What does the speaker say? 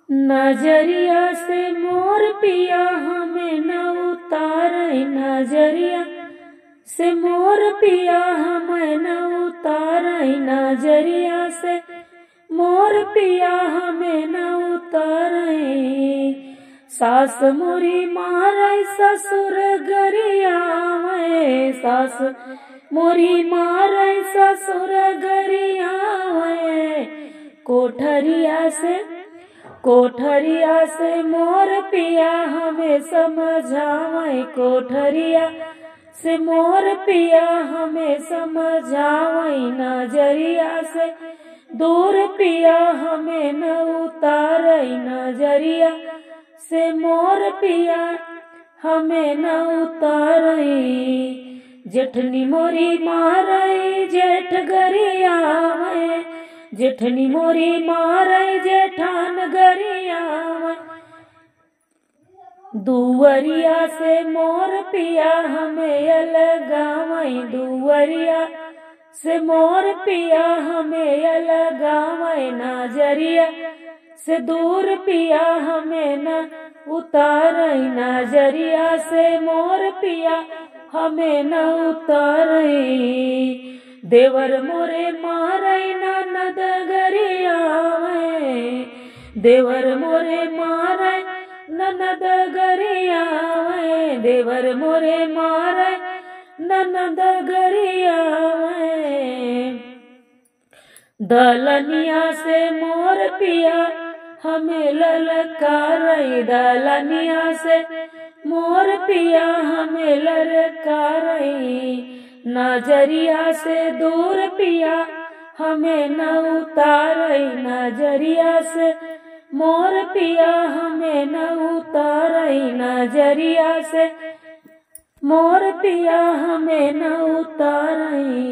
नजरिया से मोर पिया हमें न उतारे, नजरिया से मोर पिया हमें न उतारे, नजरिया से मोर पिया हमें न उतारे। सास मोरी मारे ससुर गरियावे, सास मोरी मारे ससुर गरियावे। कोठरिया से मोर पिया हमें समझावे, कोठरिया से मोर पिया हमें समझावे। नजरिया से दूर पिया हमें न उतारे, नजरिया से मोर पिया हमें न उतारे। जेठनी मोरी मारे जेठ गरियावे, जेठनी मोरी मारे जेठान गरियावे। दुवरिया से मोर पिया हमें अलगावे, दुवरिया से मोर पिया हमें अलगावे। नजरिया से दूर पिया हमें न उतारे, नजरिया से मोर पिया हमें न उतारे। देवर मोरे मारे ननद गरियावे, देवर मोरे मारे ननद गरियावे, देवर मोरे मारे ननद गरियावे। दलनिया से मोर पिया हमें ललकारे, दलनिया से मोर पिया हमें ललकारे। नजरिया से दूर पिया हमें न उतारे, नजरिया से मोर पिया हमें न उतारे, नजरिया से मोर पिया हमें न उतारे।